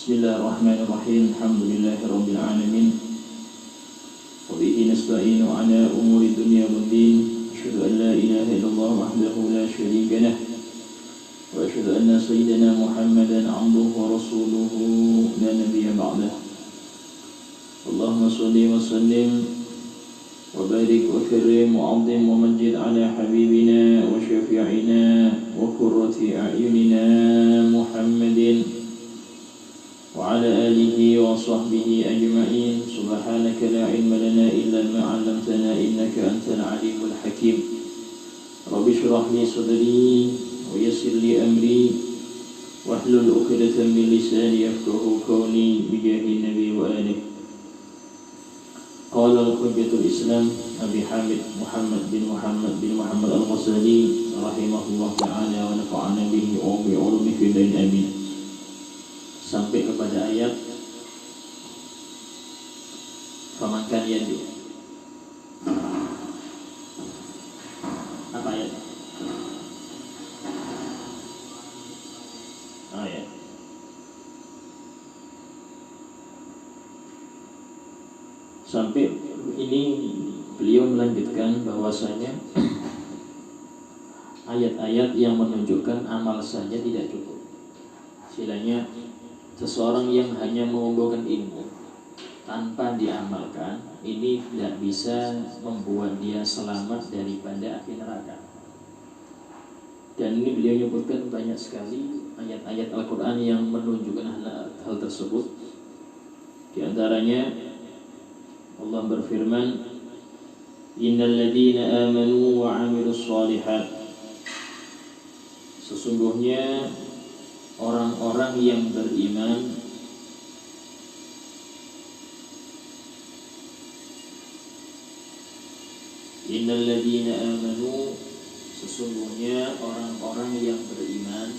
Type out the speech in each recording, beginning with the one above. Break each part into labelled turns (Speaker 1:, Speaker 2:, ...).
Speaker 1: Bismillahirrahmanirrahim. Alhamdulillahirabbil alamin. Wa bihi nasta'inu ala umuri dunya waddin. Asyhadu an la ilaha illallah wahdahu la syarika lah. Wa asyhadu anna sayyidana Muhammadan 'abduhu wa rasuluhu la nabiyya ba'dah. Allahumma shalli wa sallim wa barik wa karim wa 'azzim wa majjid ala habibina wa syafi'ina wa qurrati a'yunina Muhammadin wa ala alihi wa sahbihi ajma'in. Subhanaka la ilma lana illa ma 'allamtana innaka antal alimul hakim. Rabbi shrah li sadri wa yassir li amri wahlul 'uqdatam min lisani yafqahu qawli bi jahi nabi wa alihi. Qala al-hujjatul Islam Abi Hamid Muhammad bin Muhammad al-Ghazali rahimahullah ta'ala wa nafa'ana bihi wa bi 'ulumihi fid dain amin. Sampai kepada ayat faman kan yadu. Apa ayat? Ya. Sampai ini beliau melanjutkan bahwasanya ayat-ayat yang menunjukkan amal saja tidak cukup. Istilahnya seseorang yang hanya mengumpulkan ilmu tanpa diamalkan, ini tidak bisa membuat dia selamat daripada api neraka. Dan ini beliau menyebutkan banyak sekali ayat-ayat Al-Quran yang menunjukkan hal tersebut. Di antaranya Allah berfirman, Innal ladhina amanu wa 'amilus shalihat. Sesungguhnya orang-orang yang beriman Innal ladzina amanu, sesungguhnya orang-orang yang beriman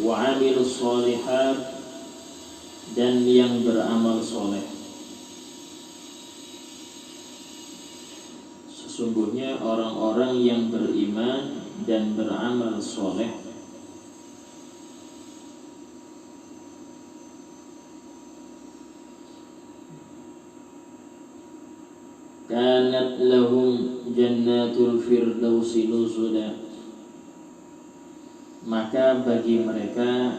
Speaker 1: wa 'amilus shalihat, dan yang beramal soleh. Sesungguhnya orang-orang yang beriman dan beramal soleh kanat lahum jannatul firdausi nuzula, maka bagi mereka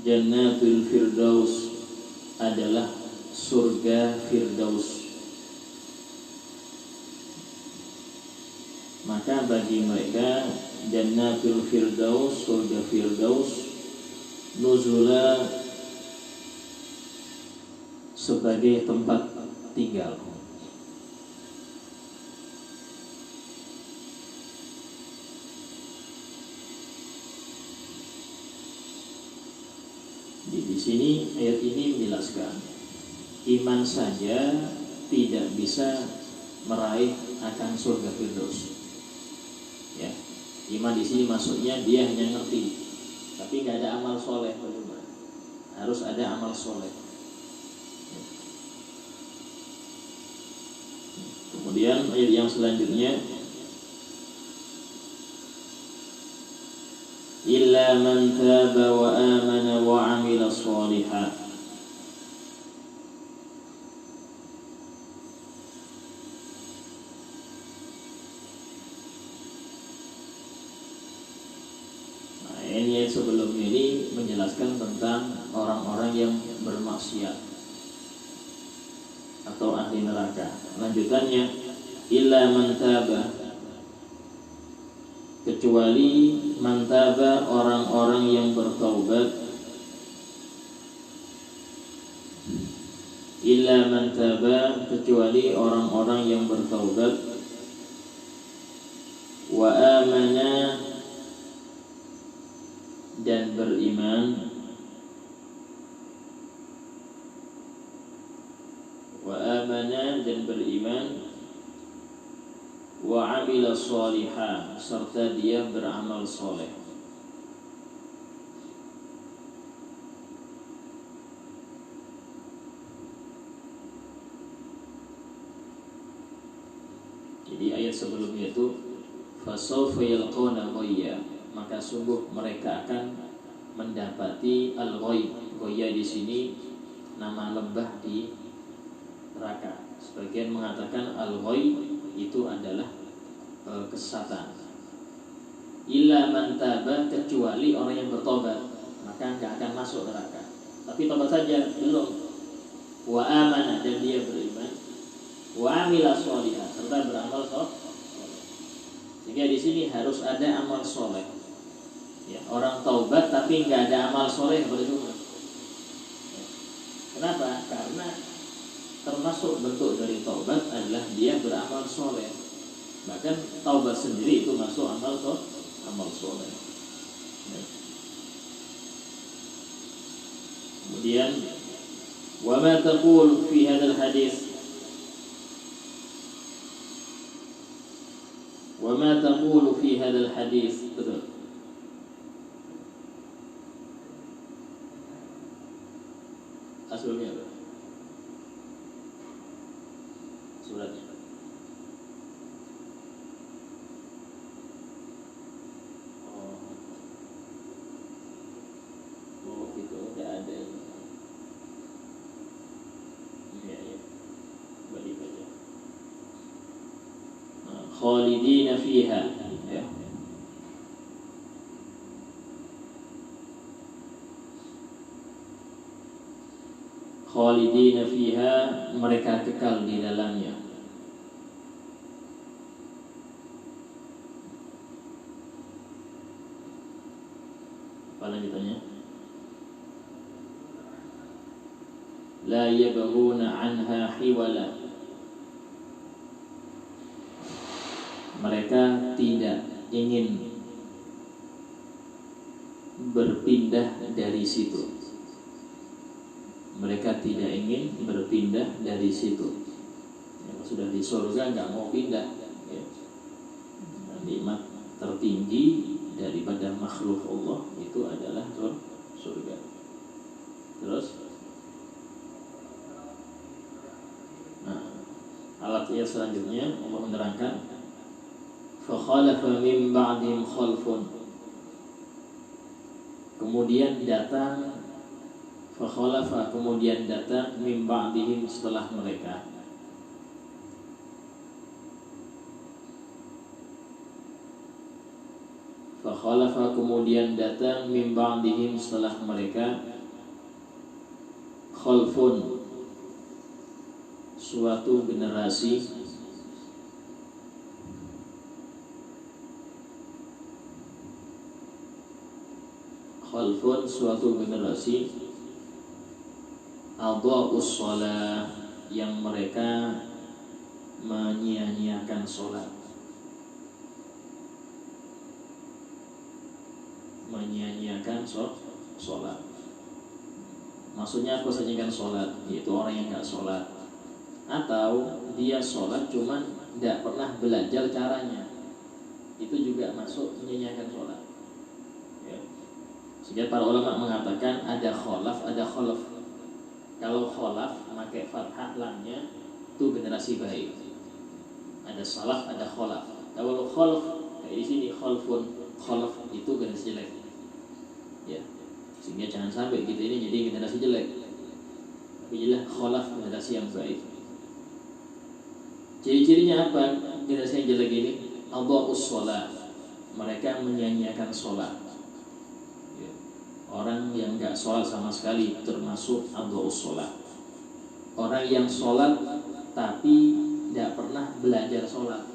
Speaker 1: Jannatul Firdaus adalah surga Firdaus. Maka bagi mereka Jannatul Firdaus, surga Firdaus, nuzula, sebagai tempat tinggal. Di sini ayat ini menjelaskan iman saja tidak bisa meraih akan surga Firdaus. Ya, iman di sini maksudnya dia hanya ngerti, tapi nggak ada amal soleh. Harus ada amal soleh. Kemudian ayat yang selanjutnya, illa man taba wa amana wa 'amila shalihan. Nah, ini sebelum ini menjelaskan tentang orang-orang yang bermaksiat atau ahli neraka. Lanjutannya, illa man taba, kecuali man taba, orang-orang yang bertaubat. Illa man taba, kecuali orang-orang yang bertaubat. Wa amana, dan beriman. Wa amana, dan beriman. Wa 'amila shalihan, serta dia beramal soleh. ayat sebelumnya itu fasawfa yalqawna ghayya, maka sungguh mereka akan mendapati al-ghayy. Ghayya di sini nama lembah di neraka. Sebagian mengatakan al-ghayy itu adalah kesesatan. Illa man taba, kecuali orang yang bertobat, maka enggak akan masuk neraka. Tapi tobat saja belum. Wa amana, dan dia beriman. Wa amila sholihah, serta beramal soleh. Sehingga di sini harus ada amal soleh. Ya, orang taubat tapi enggak ada amal soleh berjumlah. Ya. Kenapa? Karena termasuk bentuk dari taubat adalah dia beramal soleh. Bahkan taubat sendiri itu masuk amal soleh. Ya. Kemudian wa ma taqul fi hadzal hadis, wa ma taqulu fi hadzal hadis, betul. Asalnya apa? Suratnya. Oh gitu, udah ada. Ya. Balik aja. Khalidina fiha, ya. Khalidina fiha, mereka kekal di dalamnya. Apa lanjutannya? La yabghuna anha hiwala, mereka tidak ingin berpindah dari situ. Mereka tidak ingin berpindah dari situ. Yang sudah di surga nggak mau pindah. Ya. Nikmat tertinggi daripada makhluk Allah itu adalah surga. Terus, alatnya selanjutnya Allah menerangkan, fakhalafa min ba'dihim khalfun, kemudian datang, fakhalafa kemudian datang, min ba'dihim setelah mereka, fakhalafa kemudian datang, min ba'dihim setelah mereka, khalfun suatu generasi, khalfun suatu generasi, adha'us shalah yang mereka menyia-nyiakan sholat, menyia-nyiakan sholat. Maksudnya apa saja sholat? Yaitu orang yang nggak sholat, atau dia sholat cuman tidak pernah belajar caranya, itu juga masuk menyia-nyiakan sholat. Ya. Sehingga para ulama mengatakan ada kholaf, ada kholaf. Kalau kholaf pakai fathah lamnya itu generasi baik. Ada salaf, ada kholaf. Kalau kholaf kayak di sini kholfun, kholaf itu generasi jelek. Ya. Sehingga jangan sampai kita ini jadi generasi jelek. Tapi jelas kholaf generasi yang baik. Ciri-cirinya apa generasi yang jelek ini? Adha'us shalah, mereka menyia-nyiakan sholat. Ya. Orang yang nggak sholat sama sekali termasuk adha'us shalah. Orang yang sholat tapi tidak pernah belajar sholat,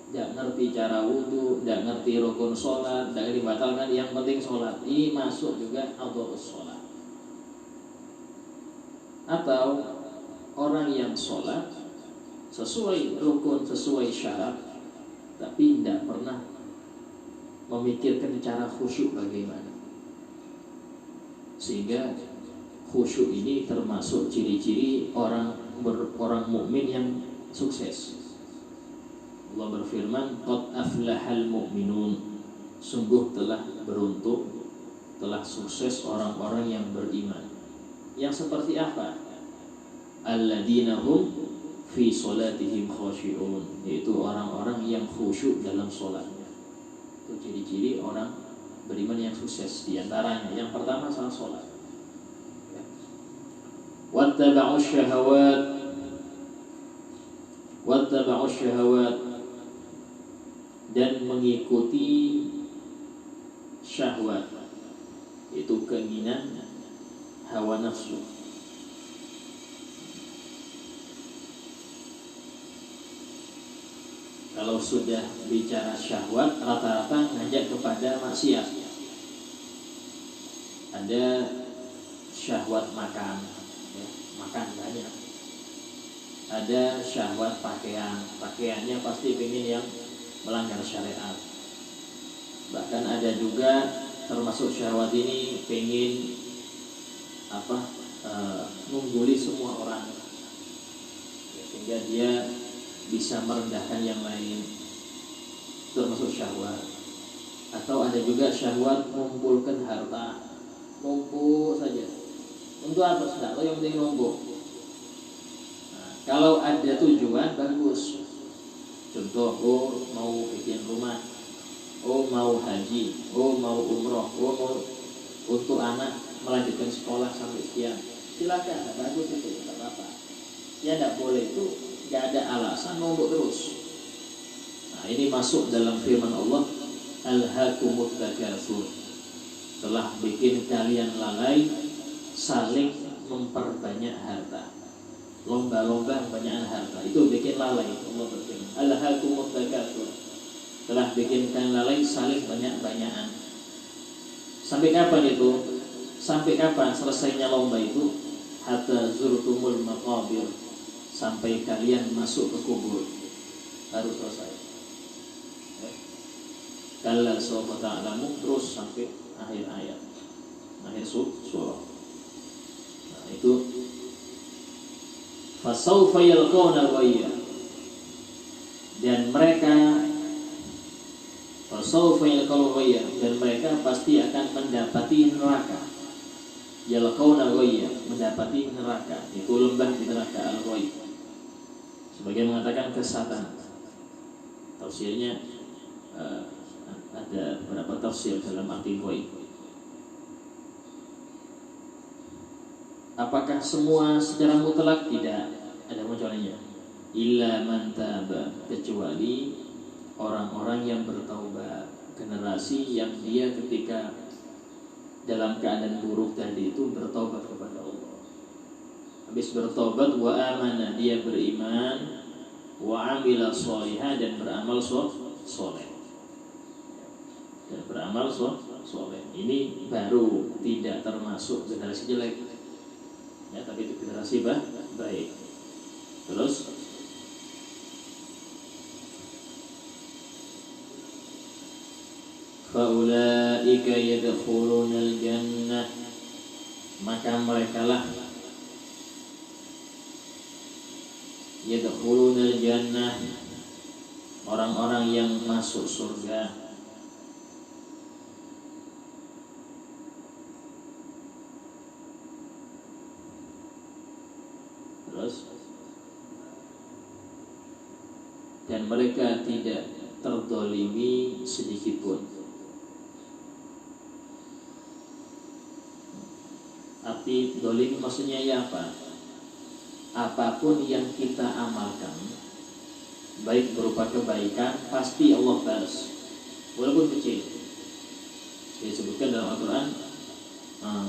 Speaker 1: tidak ngerti cara wudhu, tidak ngerti rukun sholat, tidak dibatalkan, yang penting sholat, ini masuk juga adha'us shalah. Atau orang yang sholat sesuai rukun, sesuai syarat, tapi tidak pernah memikirkan cara khusyuk bagaimana. Sehingga khusyuk ini termasuk ciri-ciri orang mukmin yang sukses. Allah berfirman, qad aflahal mu'minun, sungguh telah beruntung, telah sukses orang-orang yang beriman. Yang seperti apa? Alladzina hum fi sholatihim khashi'un, yaitu orang-orang yang khusyuk dalam sholatnya. Itu ciri-ciri orang beriman yang sukses. Di antaranya yang pertama salah sholat. Wattaba'u syahawat, dan mengikuti syahwat, itu keinginan hawa nafsu. Kalau sudah bicara syahwat, rata-rata ngajak kepada maksiat. Ada syahwat makan, ya, makan banyak. Ada syahwat pakaian, pakaiannya pasti pengen yang melanggar syariat. Bahkan ada juga termasuk syahwat ini pengen mengungguli semua orang, ya, sehingga dia bisa merendahkan yang lain, termasuk syahwat. Atau ada juga syahwat mengumpulkan harta, numpuk saja. Untuk apa? Tidak tahu, yang penting numpuk. Nah, kalau ada tujuan bagus. Contoh, mau bikin rumah, mau haji, mau umroh, mau untuk anak melanjutkan sekolah sampai sekian, silakan, bagus itu, tidak apa-apa. Ya tidak boleh itu, tidak ada alasan numpuk terus. Nah, ini masuk dalam firman Allah, alhaakumut takatsur, telah bikin kalian lalai saling memperbanyak harta. Lomba-lomba kebanyakan harta itu bikin lalai. Allah berfirman, alhaakumut takatsur, telah bikin kalian lalai saling banyak-banyakan. Sampai kapan itu? Sampai kapan selesainya lomba itu? Hatta zurtumul maqabir, sampai kalian masuk ke kubur baru selesai. Kalla sawfa ta'lamu, terus sampai akhir ayat, akhir surah. Nah, itu fasawfa yalqawna ghayya, dan mereka fasawfa yalqawna ghayya, dan mereka pasti akan mendapati neraka. Yalqawna ghayya, mendapati neraka, itu lembah di neraka al-ghayy. Sebagian mengatakan kesatan. Tafsirnya ada beberapa tafsir dalam arti ghayy. Apakah semua secara mutlak? Tidak, ada kecualinya. Illa man taba, kecuali orang-orang yang bertaubat, generasi yang dia ketika dalam keadaan buruk tadi itu bertaubat kepada Allah. Habis bertaubat, wa amana, dia beriman, wa amila sholihah, dan beramal soleh, dan beramal soleh. Ini baru tidak termasuk generasi jelek, ya, tapi itu generasi baik. Terus faulaika yadkhulunal jannah, maka merekalah yadkhulunal jannah, orang-orang yang masuk surga. Terus, dan mereka tidak terdolimi sedikitpun. Arti dolim maksudnya ya apa? Apapun yang kita amalkan, baik berupa kebaikan, pasti Allah balas, walaupun kecil. Disebutkan dalam Al-Quran,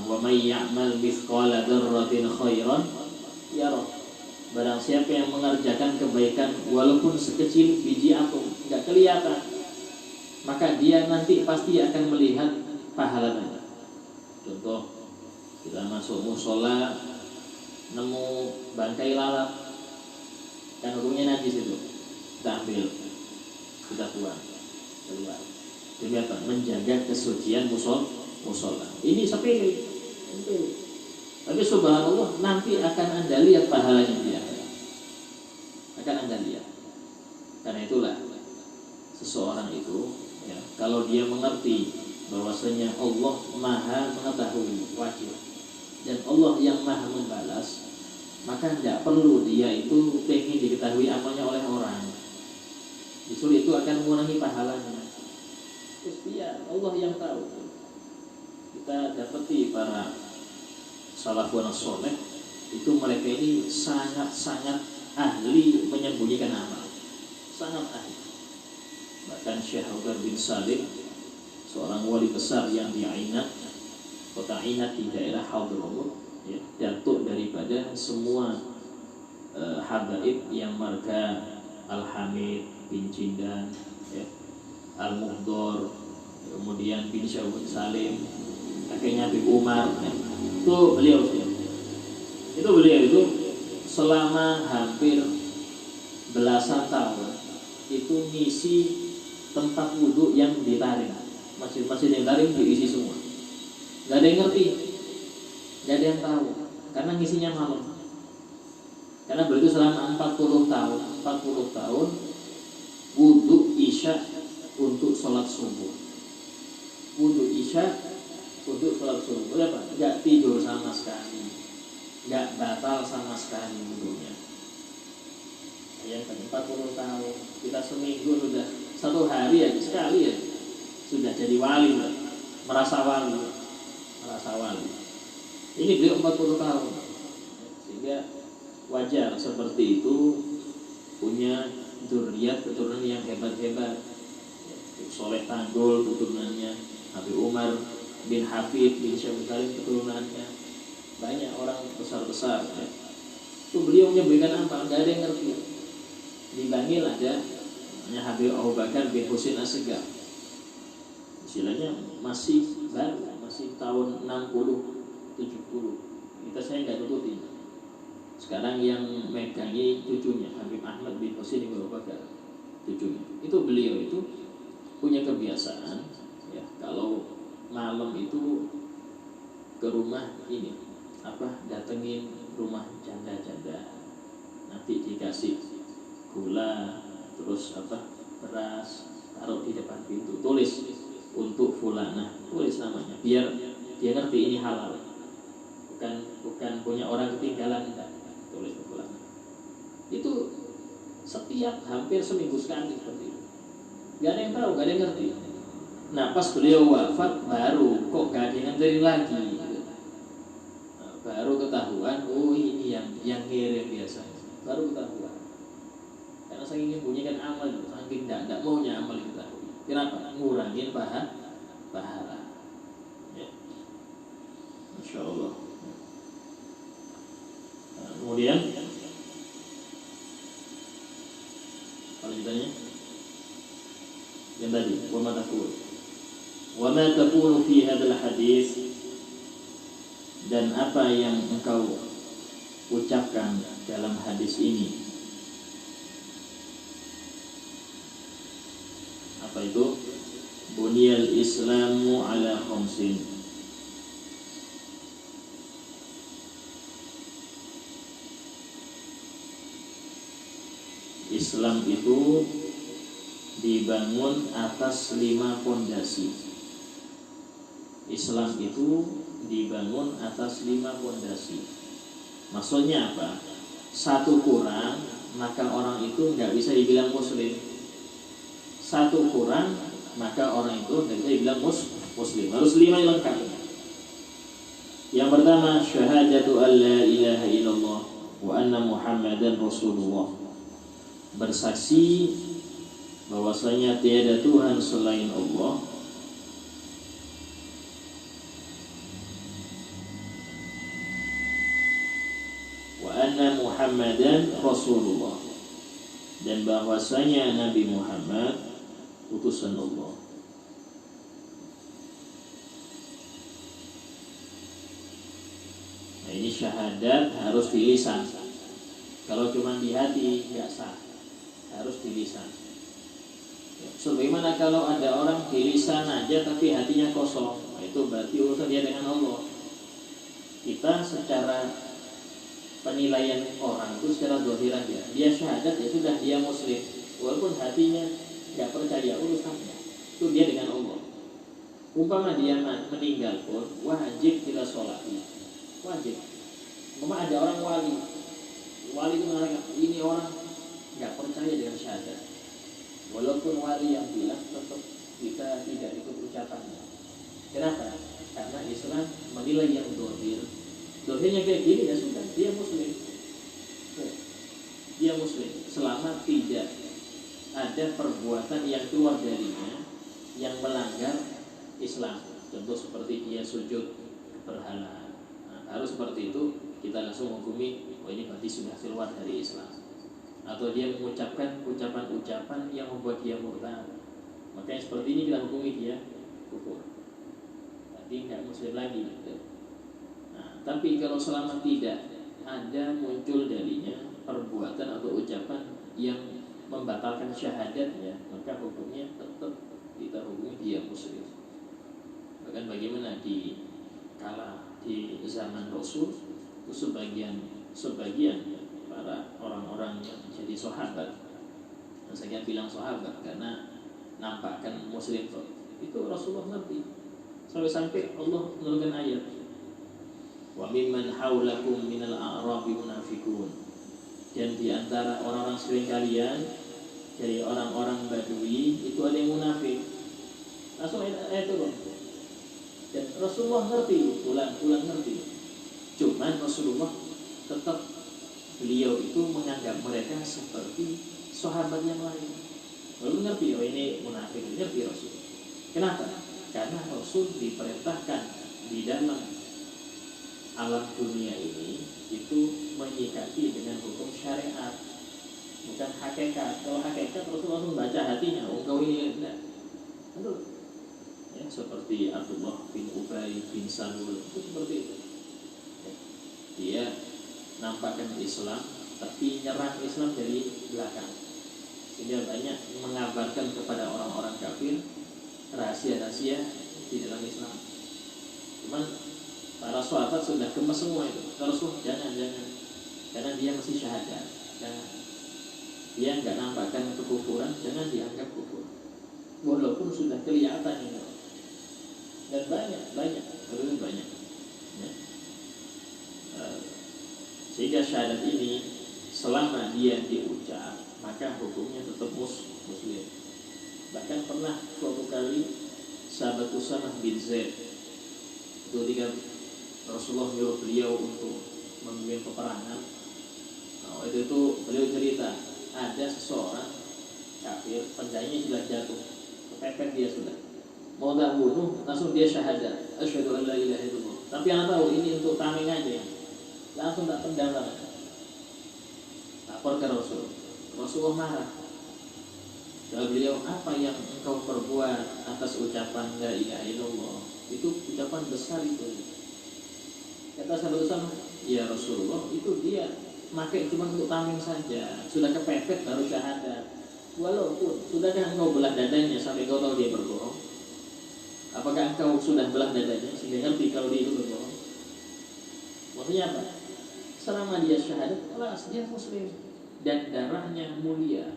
Speaker 1: wa may ya'mal mithqala dzarratin khairan yarah. Barang siapa yang mengerjakan kebaikan walaupun sekecil biji atom, tidak kelihatan, maka dia nanti pasti akan melihat pahalanya. Contoh, kita masuk musola, nemu bangkai lalat, kan hukumnya najis itu, kita ambil, kita buang keluar. Demi apa? Menjaga kesucian musola. Ini sepele. Tapi subhanallah, nanti akan Anda lihat pahalanya dia. Akan Anda lihat. Karena itulah seseorang itu, ya, kalau dia mengerti bahwasanya Allah Maha mengetahui wajib, dan Allah yang Maha membalas,
Speaker 2: maka tidak perlu dia itu pengen diketahui amalnya oleh orang. Justru itu akan mengurangi pahalanya. Terus dia Allah yang tahu. Kita dapati para salafun saleh itu mereka ini sangat-sangat ahli menyembunyikan amal, sangat ahli. Bahkan Syekh Abdul bin Salim, seorang wali besar yang di Ainat, kota Ainat di daerah Hadramut, ya, datuk daripada semua habaib yang marga Al-Hamid bin Jindan, ya, Al-Muhdor, kemudian bin Syawun Salim, kakeknya Habib Umar, ya. Itu beliau itu selama hampir belasan tahun itu ngisi tempat wudhu yang ditarik, masjid-masjid yang ditarik diisi semua. Gak ada yang ngerti, gak ada yang tahu, karena ngisinya malam. Karena beliau itu selama 40 tahun wudhu isya untuk sholat subuh, wudhu isya untuk sholat subuh. Apa? Gak tidur sama sekali, gak batal sama sekali wudhunya. Ya, 40 tahun, kita seminggu sudah, satu hari ya sekali ya sudah jadi wali, merasa wali. Ini beliau 40 tahun, sehingga wajar seperti itu punya dzurriyyat, keturunan yang hebat-hebat. Soleh Tanggul keturunannya, Habib Umar bin Hafid bin Syabul Karim keturunannya, banyak orang besar-besar, ya. Itu beliau menyebutkan apa? Gak ada yang ngerti. Di Bangil ada Habib Abu Bakar bin Husain As-Segar, istilahnya masih baru, masih tahun 60-70. Kita saya nggak tututin. Sekarang yang megangi cucunya Habib Ahmad bin Husain bin Abu Bakar, cucunya. Itu beliau itu punya kebiasaan, ya, kalau malam itu ke rumah ini datengin rumah janda-janda, nanti dikasih gula, terus beras, taruh di depan pintu, tulis untuk fulanah, tulis namanya, biar dia ngerti ini halal, bukan punya orang ketinggalan, enggak, tulis untuk fulanah. Itu setiap hampir seminggu sekali seperti itu. Gak ada yang tahu, gak ada yang ngerti. Nah pas beliau wafat baru kok gak ada yang ngerti lagi, nah, baru ketahuan, oh ini yang ngirim biasanya, baru ketahuan. Karena saking menyembunyikan amal, saking tidak maunya amal diketahui. Kenapa? Ngurangin pahala. Ya. Masya Allah. Nah, kemudian kalau ditanya yang tadi, wa ma taqulu fi hadzal hadis, dan apa yang engkau ucapkan dalam hadis ini. Apa itu? Buniyal Islamu ala khamsin. Islam itu dibangun atas 5 fondasi. Islam itu dibangun atas 5 fondasi. Maksudnya apa? Satu kurang, maka orang itu nggak bisa dibilang muslim. Satu kurang, maka orang itu nggak bisa dibilang muslim. Harus 5 yang lengkap. Yang pertama, syahadatu an la ilaha illallah wa anna Muhammadan Rasulullah. Bersaksi bahwasanya tiada Tuhan selain Allah, wa anna Muhammadan Rasulullah, dan bahwasanya Nabi Muhammad utusan Allah. Nah ini syahadat harus di lisan. Kalau cuma di hati nggak sah, harus di lisan. Sebagaimana kalau ada orang di lisan aja tapi hatinya kosong, nah itu berarti urusan dia dengan Allah. Kita secara penilaian orang itu secara dohiran dia syahadat, ya sudah, dia muslim, walaupun hatinya nggak percaya, urusannya itu dia dengan Allah. Umpama dia meninggal pun wajib kita sholati, wajib. Umpama ada orang wali Wali itu mengatakan ini orang nggak percaya dengan syahadat. Walaupun wali yang bilang tetap kita tidak ikut ucapannya. Kenapa? Karena Islam menilai yang dohir. Dohirnya kayak gini ya sudah, dia muslim. Dia muslim selama tidak ada perbuatan yang keluar darinya yang melanggar Islam. Contoh seperti dia sujud berhala. Nah, harus seperti itu kita langsung menghukumi, oh ini berarti sudah keluar dari Islam. Atau dia mengucapkan ucapan-ucapan yang membuat dia murtad, makanya seperti ini kita hukumi dia kufur. Berarti nggak muslim lagi. Nah, tapi kalau selama tidak ada muncul darinya perbuatan atau ucapan yang membatalkan syahadatnya, maka hukumnya tetap kita hukumi dia muslim. Bahkan bagaimana di zaman Rasul itu sebagian para orang-orang yang jadi sahabat, dan saya bilang sahabat karena nampakkan muslim itu Rasulullah ngerti sampai Allah menurunkan ayat wa mimman haulakum minal a'rabi munafiqun, dan di antara orang-orang sekeliling kalian dari orang-orang Badui itu ada yang munafik. Langsung ayat turun. Dan Rasulullah ngerti, ulang ngerti. Cuman Rasulullah tetap beliau itu menganggap mereka seperti sahabat yang lain. Lalu ngerti, oh ini munafik, ngerti Rasul. Kenapa? Karena Rasul diperintahkan di dalam alam dunia ini itu menyikapi dengan hukum syariat, bukan hakikat. Kalau hakikat Rasulullah langsung baca hatinya, oh kau ini enggak. Betul. Ya, seperti Abdullah bin Ubay bin Salul itu seperti itu. Ya, dia nampakkan Islam tapi nyerang Islam dari belakang, sehingga banyak mengabarkan kepada orang-orang kafir rahasia-rahasia di dalam Islam. Cuman para sahabat sudah gemes semua itu. Rasul jangan, karena dia masih syahadat. Jangan. Dia nggak nampakkan kekufuran, jangan dianggap kufur. Walaupun sudah kelihatan ini. Dan banyak. Ya. Sehingga syahadat ini selama dia diucap, maka hukumnya tetap muslim. Bahkan pernah suatu kali sahabat Usamah bin Zaid ketika Rasulullah menyuruh beliau untuk memimpin peperangan, itu beliau cerita ada seseorang kafir, pedangnya sudah jatuh, kepepet dia sudah mau tak bunuh, langsung dia syahadat, asyhadu an la ilaha illallah. Tapi anak tahu ini untuk tameng aja, langsung tak pendam lah. Lapor ke Rasulullah marah. Jawab beliau, apa yang engkau perbuat atas ucapan la ilaha illallah? Itu ucapan besar itu. Kata sahabat Usama, ya Rasulullah, itu dia pakai cuma untuk tameng saja, sudah kepepet baru syahadat. Walaupun sudahkah engkau belah dadanya sampai kau tahu dia berbohong? Apakah engkau sudah belah dadanya sehingga ngerti kalau dia itu berbohong? Maksudnya apa? Selama dia syahadat, kelas dia muslim dan darahnya mulia,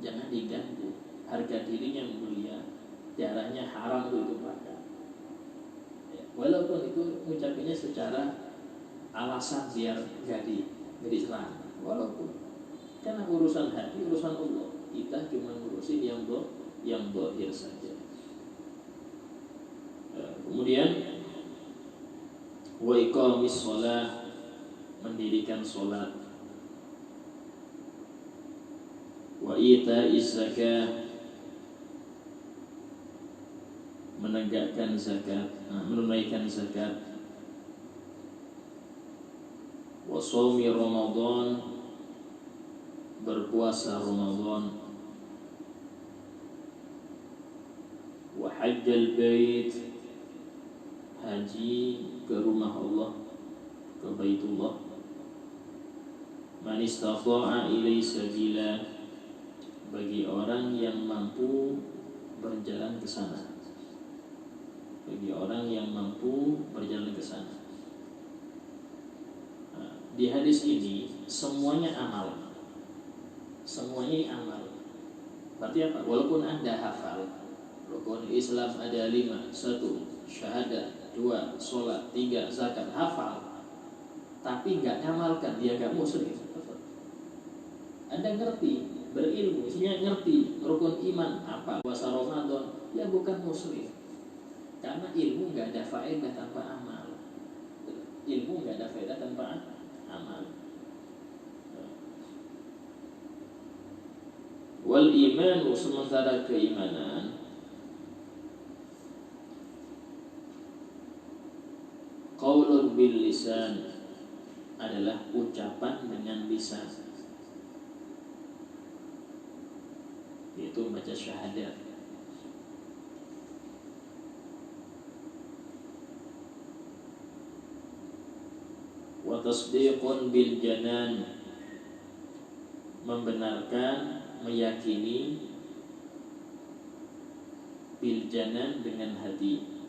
Speaker 2: jangan diganggu. Harga dirinya mulia, darahnya haram untuk ditumpahkan. Ya, walaupun itu mengucapkannya secara alasan biar nggak diserang. Walaupun karena urusan hati, urusan Allah, kita cuma ngurusin yang zahir saja. Kemudian wa iqamis shalah, mendirikan salat, wa ita'iz zakah, menegakkan zakat, menunaikan zakat, wa shaumi Ramadan, berpuasa Ramadan, wa hajjal bait, haji ke rumah Allah, ke Baitullah, man istata'a ilaihi sabila, bagi orang yang mampu berjalan ke sana. Bagi orang yang mampu berjalan ke sana. Nah, di hadis ini semuanya amal. Semuanya amal. Berarti apa? Walaupun Anda hafal rukun Islam ada 5, 1 syahadat, 2 sholat, 3 zakat, hafal, tapi nggak ngamalkan, dia nggak muslim. Anda ngerti, berilmu, isinya ngerti rukun iman apa, puasa Ramadan, ya bukan muslim. Karena ilmu nggak ada faedah tanpa amal. Ilmu nggak ada faedah tanpa amal. Wal imanu, sementara keimanan, qaulun bil lisan, adalah ucapan dengan lisan, yaitu baca syahadat. Wa tasdiqun bil janan, membenarkan, meyakini, bil janan, dengan hati.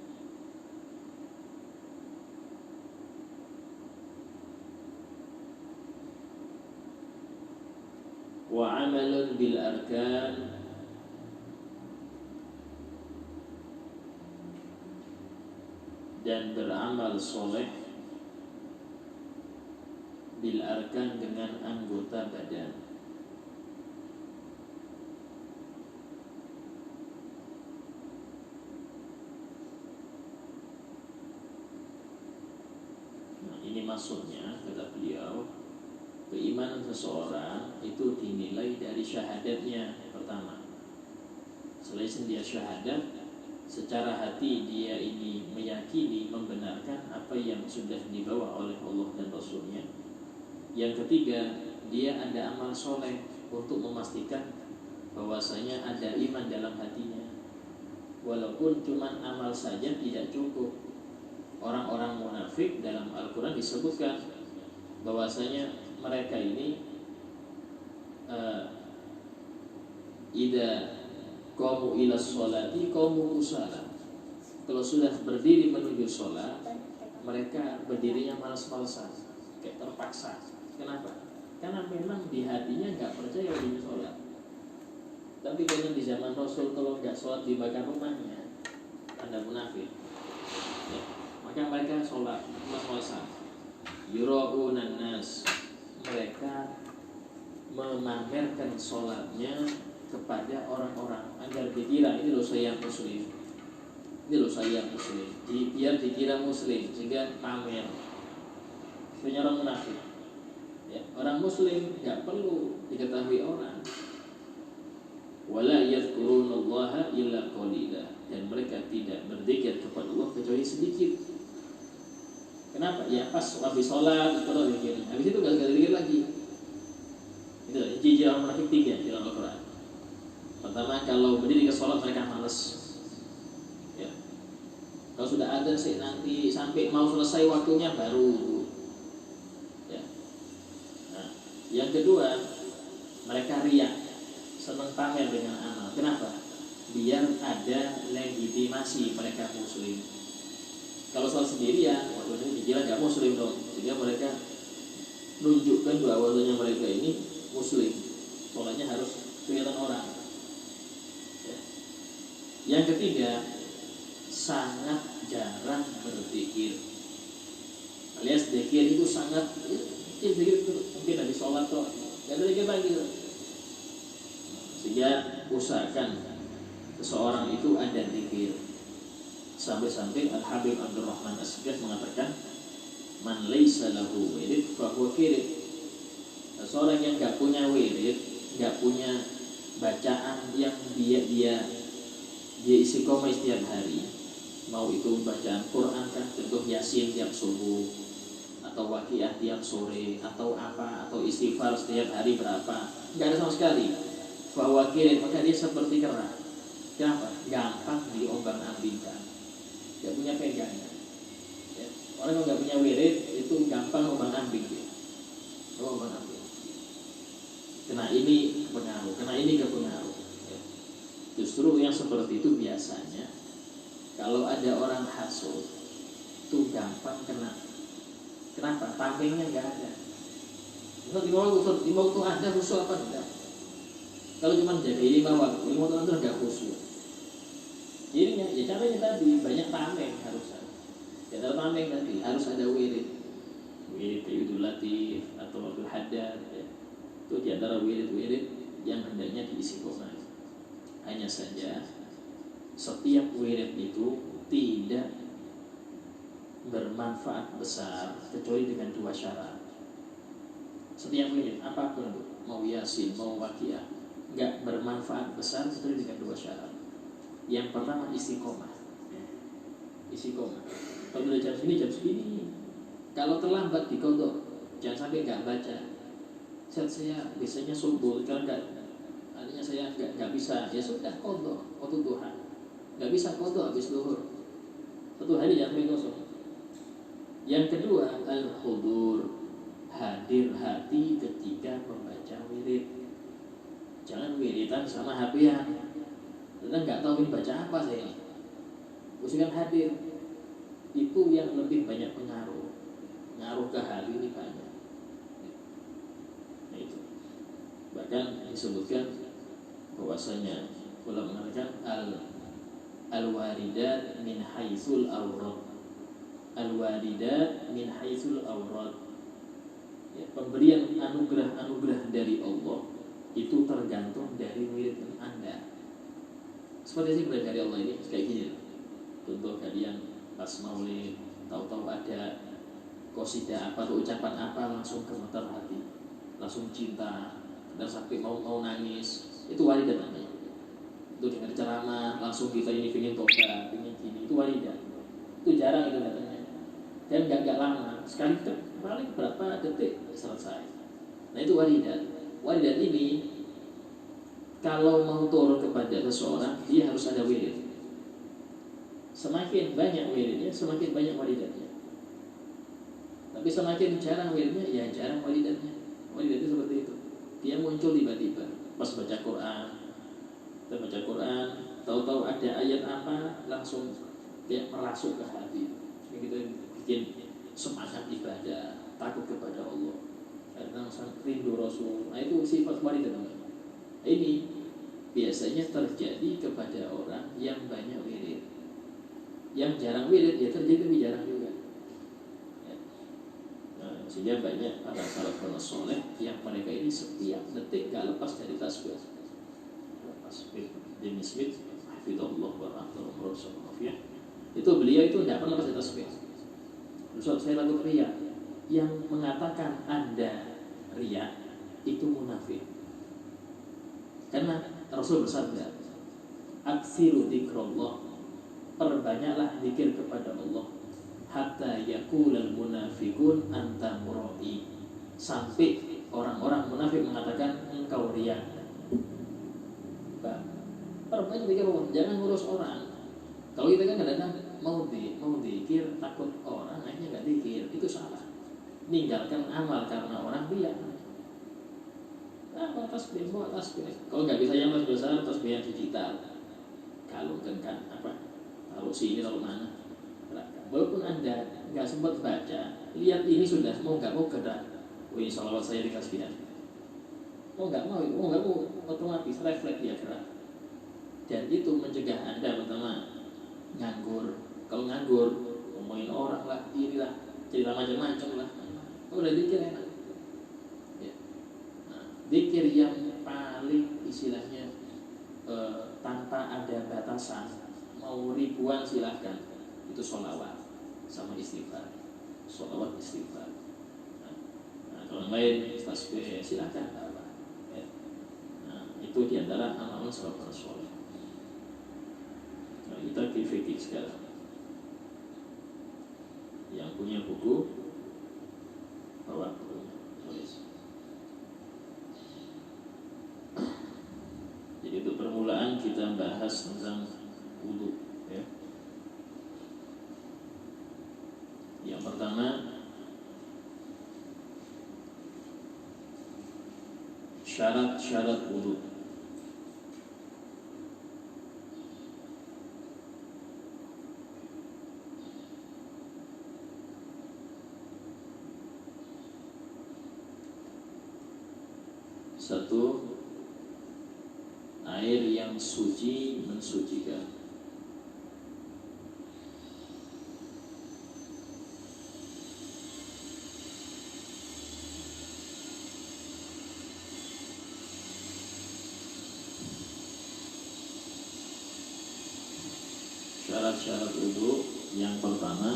Speaker 2: Wa amalun bil arkan, dan beramal soleh bil arkan, dengan anggota badan. Nah, ini maksudnya, kata beliau, keimanan seseorang itu dinilai dari syahadatnya pertama. Selain dia syahadat, secara hati dia ini meyakini, membenarkan apa yang sudah dibawa oleh Allah dan Rasulnya. Yang ketiga, dia ada amal soleh untuk memastikan bahwasanya ada iman dalam hatinya. Walaupun cuma amal saja tidak cukup. Orang-orang munafik dalam Al-Quran disebutkan bahwasanya mereka ini idza qamu ila sholati qamu kusala. Kalau sudah berdiri menuju sholat, mereka berdirinya malas-malasan, kayak terpaksa. Kenapa? Karena memang di hatinya nggak percaya dengan sholat. Tapi karena di zaman Rasul kalau nggak sholat dibakar rumahnya, Anda munafik. Ya. Maka mereka sholat malas-malasan. Yura'unan nas, mereka memamerkan sholatnya kepada orang-orang agar dikira ini loh saya muslim, ini loh saya muslim, biar dikira muslim sehingga pamer. Sebenarnya orang munafik. Ya, orang muslim nggak perlu diketahui orang. Wala yadhkurunallaha illa qalila, dan mereka tidak berzikir kepada Allah kecuali sedikit. Kenapa? Ya pas habis sholat itu zikir, habis itu nggak zikir lagi. Itu ciri orang munafik 3 dalam Al-Quran. Pertama, kalau berdiri ke sholat mereka malas. Ya. Kalau sudah ada nanti sampai mau selesai waktunya baru. Ya. Nah, yang kedua, mereka riya, senang pamer dengan amal. Kenapa? Biar ada legitimasi mereka muslim. Kalau sholat sendirian, waktu ini dikira nggak muslim dong. Sehingga mereka nunjukkan bahwasanya mereka ini muslim. Sholatnya harus kelihatan orang. Ya. Yang ketiga, sangat jarang berzikir. Alias zikir itu sangat zikir itu mungkin habis sholat kok, nggak ada zikir lagi. Sehingga usahakan seseorang itu ada zikir. Sampai-sampai Al-Habib Abdurrahman As-Sigaf mengatakan, man laisa lahu wirid fa huwa kirid. Seseorang yang enggak punya wirid, enggak punya bacaan yang dia istiqomah setiap hari, mau itu bacaan Quran kan, contoh Yasin tiap subuh, atau Waqiah tiap sore, atau apa, atau istighfar setiap hari berapa, enggak ada sama sekali. Fa huwa kirid, maka dia seperti kera. Kenapa? Gampang diombang-ambingkan, gak punya pegangan. Ya. Orang yang gak punya wirid itu gampang ombang-ambing dia. Ombang-ambing. Kena ini kepengaruh, kena ini kepengaruh. Ya. Justru yang seperti itu biasanya kalau ada orang hasud itu gampang kena. Kenapa? Tamengnya gak ada. Di waktu ada khusyuk apa enggak? Kalau cuma jaga 5 waktu, 5 waktu itu enggak khusyuk. Jadinya, ya caranya tadi banyak tameng harus ada. Ya dalam tameng tadi harus ada wirid, wirid Idul Latif atau Abdul Haddad. Ya. Itu diantara wirid-wirid yang hendaknya diistiqomah. Hanya saja setiap wirid itu tidak bermanfaat besar kecuali dengan dua syarat. Setiap wirid apapun itu, mau yasin, mau waqiah, nggak bermanfaat besar kecuali dengan dua syarat. Yang pertama istiqomah. Istiqomah. Kalau udah jam segini, kalau terlambat dikodok, jangan sampai nggak baca. Saya biasanya subuh, kalau nggak, artinya saya nggak bisa, ya sudah kodok waktu duha. Nggak bisa kodok habis zuhur. Satu hari jangan sampai kosong. Yang kedua al-hudur, hadir hati ketika membaca wirid. Jangan wiridan sama HP-an. Karena nggak tahu ini baca apa saya ini. Usahakan hadir. Itu yang lebih banyak pengaruh. Ngaruh ke hati ini banyak. Nah itu. Bahkan disebutkan bahwasanya ulama mengatakan al-waridat min haitsul awrad. Al-waridat min haitsul awrad. Ya, pemberian anugerah dari Allah itu tergantung dari wirid Anda. Seperti sih dari Allah ini kayak gini. Contoh kalian pas maulid, tahu-tahu ada qasidah apa atau ucapan apa langsung gemetar hati, langsung cinta, dan sampai mau nangis, itu waridat namanya. Itu dengar ceramah langsung kita ini pengen tobat, pengen gini, itu waridat. Itu jarang itu datangnya, dan nggak lama, sekali paling berapa detik selesai. Nah itu waridat. Waridat ini kalau mau turun kepada seseorang, dia harus ada wirid. Semakin banyak wiridnya, semakin banyak waridatnya. Tapi semakin jarang wiridnya, ya jarang waridatnya. Waridatnya seperti itu. Dia muncul tiba-tiba pas baca Quran. Kita baca Quran, tahu-tahu ada ayat apa, langsung dia merasuk ke hati. Begitu bikin semangat ibadah, takut kepada Allah, karena rindu Rasul. Nah itu sifat waridat. Ini biasanya terjadi kepada orang yang banyak wirid. Yang jarang wirid ya terjadi lebih jarang juga. Ya. Nah, sehingga banyak para salafun soleh yang mereka ini setiap detik gak lepas dari tasbih. Tasbih Jimmy Smith, hafizahullah wa rahmatullah. Itu beliau itu tidak pernah lepas dari tasbih. Ustaz saya lakukan riya. Yang mengatakan Anda riya itu munafik. Karena Rasul bersabda, aksiru dzikrullah, perbanyaklah zikir kepada Allah, hatta yaqulal munafiqun anta murai, sampai orang-orang munafik mengatakan engkau riya. Perbanyak zikir Allah, jangan ngurus orang. Kalau kita kan kadang-kadang mau zikir takut orang akhirnya nggak zikir, itu salah. Ninggalkan amal karena orang riya. Bawa tasbih. Kalau nggak bisa yang besar, tasbih yang digital. Kalungkan kan apa? Taruh sini, taruh mana? Walaupun Anda nggak sempat baca, lihat ini sudah mau nggak mau gerak. Wih, salawat saya di tasbihan. Mau nggak mau, otomatis refleks dia gerak. Dan itu mencegah Anda pertama nganggur. Kalau nganggur, ngomongin orang lah, inilah, cerita macam-macam lah. Udah dikir enak. Zikir yang paling istilahnya tanpa ada batasan, mau ribuan silahkan, itu sholawat sama istighfar. Sholawat istighfar. Nah, kalau yang lain tasbih silahkan apa. Ya. Nah, itu diantara amal salafus saleh. Nah, kita ke fikih sekarang. Yang punya buku bawa bukunya, tulis. Jadi itu permulaan kita bahas tentang wudu, ya. Yang pertama, syarat-syarat wudu. Satu, air yang suci mensucikan. Syarat-syarat wudu yang pertama,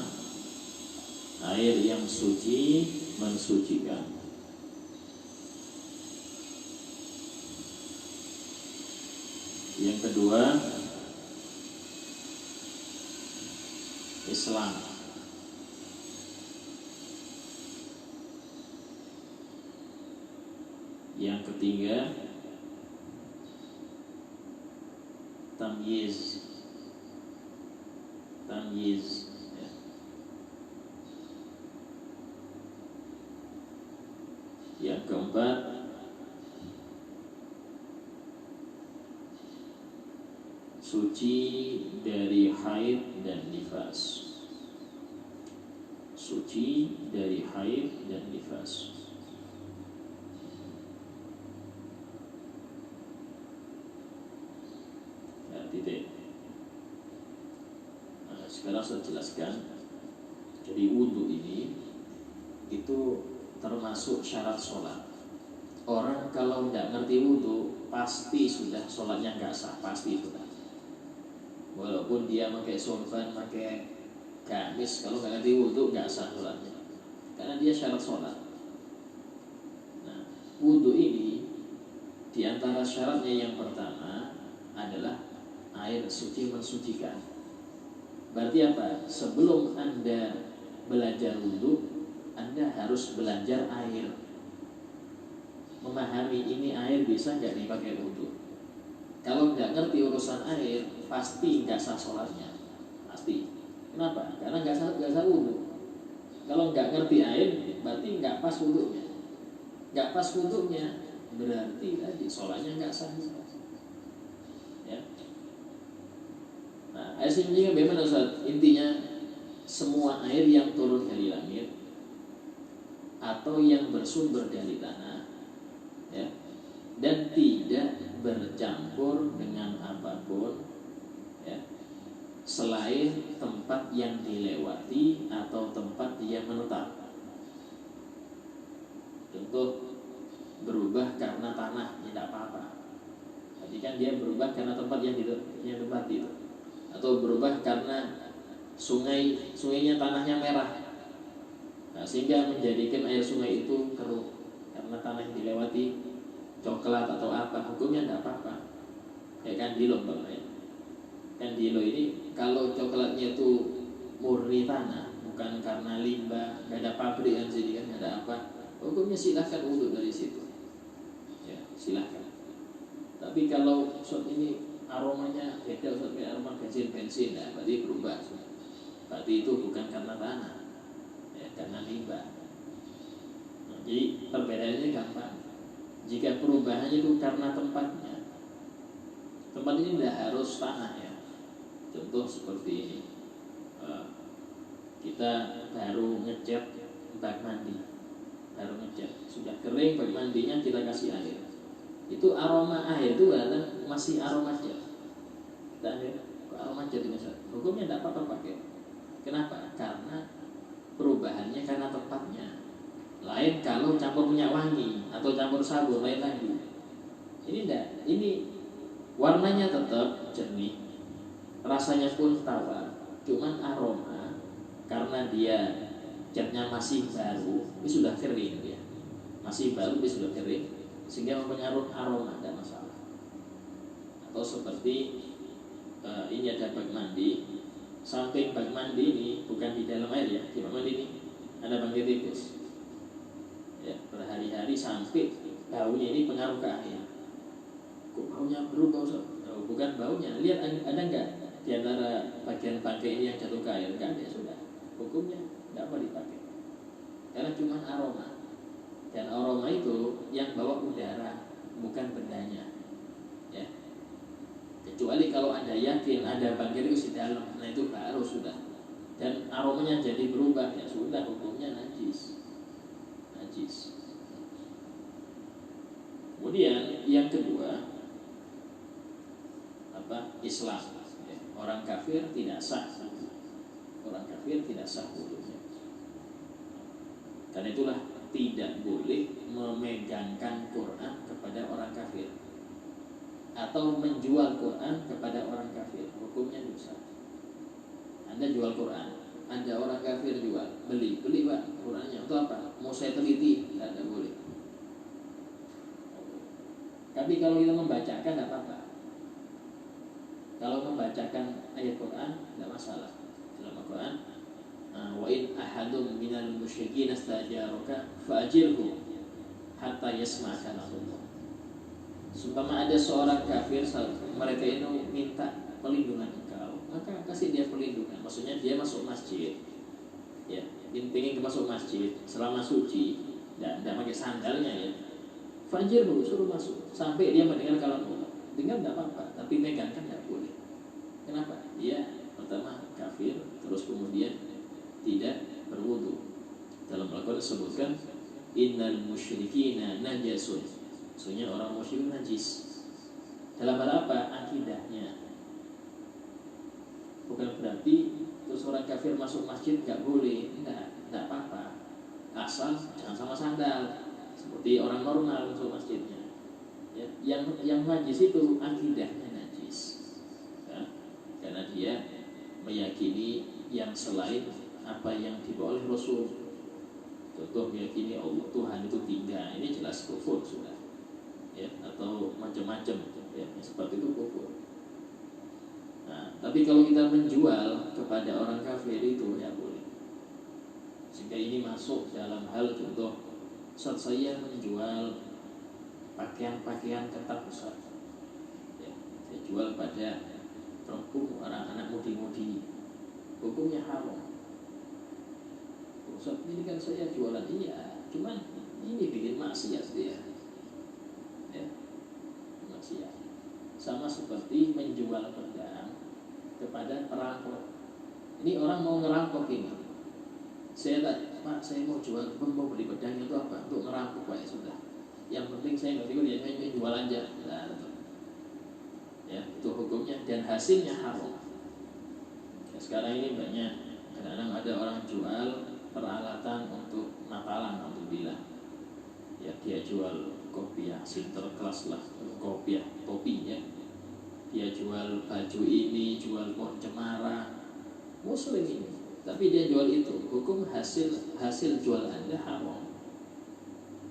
Speaker 2: air yang suci mensucikan. Yang kedua, Islam. Yang ketiga, tamyiz. Ya. Yang keempat, suci dari haid dan nifas. Suci dari haid dan nifas. Ya, titik. Nah, sekarang saya jelaskan. Jadi wudhu ini itu termasuk syarat sholat. Orang kalau tidak ngerti wudhu, pasti sudah sholatnya nggak sah, pasti itu. Walaupun dia pakai sorban, pakai gamis, kalau nggak ngerti wudhu nggak sah sholatnya, karena dia syarat sholat. Nah, wudhu ini diantara syaratnya yang pertama adalah air suci mensucikan. Berarti apa? Sebelum Anda belajar wudhu, Anda harus belajar air, memahami ini air bisa nggak dipakai wudhu. Kalau nggak ngerti urusan air, pasti nggak sah sholatnya, pasti. Kenapa? Karena nggak sah wudhu. Kalau nggak ngerti air, berarti nggak pas wudhunya. Nggak pas wudhunya, berarti tadi sholatnya nggak sah. Ya. Nah, air suci bagaimana Ustaz? Intinya semua air yang turun dari langit atau yang bersumber dari tanah, ya, dan tidak bercampur dengan apapun, ya, selain tempat yang dilewati atau tempat yang menetap. Contoh, berubah karena tanah, tidak apa-apa. Tadi kan dia berubah karena tempat yang ditempati itu, atau berubah karena sungainya tanahnya merah, nah, sehingga menjadikan air sungai itu keruh karena tanah yang dilewati coklat atau apa, hukumnya tidak apa-apa. Ya kan dilo ya. Kan dilo ini kalau coklatnya itu murni tanah, bukan karena limbah, nggak ada pabrik kan sini kan, nggak ada apa, hukumnya silahkan wudhu dari situ. Ya silahkan. Tapi kalau shot ini aromanya beda, shotnya aroma bensin, ya berarti berubah. Berarti itu bukan karena tanah, ya karena limbah. Nah, jadi perbedaannya gampang. Jika perubahannya itu karena tempatnya, tempat ini tidak harus tanah ya. Contoh seperti ini, kita baru ngecat bak mandi, sudah kering bak mandinya, kita kasih air. Itu aroma air itu masih aroma cat. Aroma cat ini, hukumnya tidak apa-apa pakai. Kenapa? Karena perubahannya karena tempatnya. Lain kalau campur minyak wangi atau campur sabun, lain lagi. Ini enggak, ini warnanya tetap jernih, rasanya pun tawar, cuman aroma karena dia catnya masih baru, ini sudah kering ya. Masih baru, ini sudah kering, sehingga mempengaruhi aroma, tidak masalah. Atau seperti ini ada bak mandi, samping bak mandi ini bukan di dalam air ya, di bak mandi ini ada bangkai tikus. Ya, berhari-hari sampai baunya ini pengaruh ke air. Kok baunya berubah Ustaz? Oh, bukan baunya. Lihat ada enggak di antara bagian bangkai ini yang jatuh ke air? Enggak ada, sudah. Hukumnya enggak apa dipakai. Karena cuma aroma. Dan aroma itu yang bawa udara, bukan bendanya. Ya. Kecuali kalau Anda yakin ada bangkai itu di dalam, nah itu baru sudah. Dan aromanya jadi berubah, ya sudah, hukumnya najis. Kemudian yang kedua, Islam. Orang kafir tidak sah. Wudhunya. Karena itulah tidak boleh memegangkan Quran kepada orang kafir atau menjual Quran kepada orang kafir, hukumnya dosa. Anda jual Quran, ada orang kafir jual, beli Pak Qurannya, untuk apa? Mau saya teliti? Tidak boleh. Tapi kalau kita membacakan tidak apa-apa. Kalau membacakan ayat Quran tidak masalah. Dalam Al-Quran, wa in ahadun minal musyrikin istajaraka fa'ajirhu hatta yasma'a kalamullah. Sumpama ada seorang kafir, mereka itu minta perlindungan engkau, maka kasih dia perlindungan. Maksudnya dia masuk masjid, ya, ingin masuk masjid selama suci, tidak pakai sandalnya ya. Fajir dulu suruh masuk sampai dia mendengar kalam Allah. Dengar tidak apa-apa, tapi megangkan tidak boleh. Kenapa? Dia pertama kafir, terus kemudian tidak berwudu. Dalam Al-Quran disebutkan innal musyrikina najasun. Maksudnya orang musyrik najis. Dalam hal apa? Akidahnya. Bukan berarti terus orang kafir masuk masjid nggak boleh, tidak apa-apa. Asal jangan sama sandal. Seperti orang normal masuk masjidnya. Ya, yang najis itu akidahnya najis. Ya, karena dia meyakini yang selain apa yang dibawa oleh Rasul. Contoh meyakini Allah Tuhan itu 3, ini jelas kufur sudah. Ya, atau macam-macam ya, seperti itu kufur. Nah, tapi kalau kita menjual kepada orang kafir itu ya boleh. Sehingga ini masuk dalam hal contoh, saat saya menjual pakaian-pakaian ketat besar, ya, saya jual pada perempuan, anak-anak mudi-mudi, hukumnya haram. Ustaz, ini kan saya jualan, iya, cuman ini bikin maksiat dia, ya, maksiat. Sama seperti menjual pedang kepada perampok. Ini orang mau ngerampok ini. Saya tanya, Pak, saya mau jual, mau beli pedang itu apa? Untuk ngerampok, Pak, ya sudah. Yang penting saya nggak ikut, ya jual aja. Nah, ya, itu hukumnya dan hasilnya haram. Ya, sekarang ini banyak, kadang-kadang ada orang jual peralatan untuk Natalan, alhamdulillah. Ya, dia jual kopiah sinterklas lah, kopiah topi ya. Dia jual baju ini, jual pohon cemara, muslim ini. Tapi dia jual itu, hukum hasil jual Anda haram.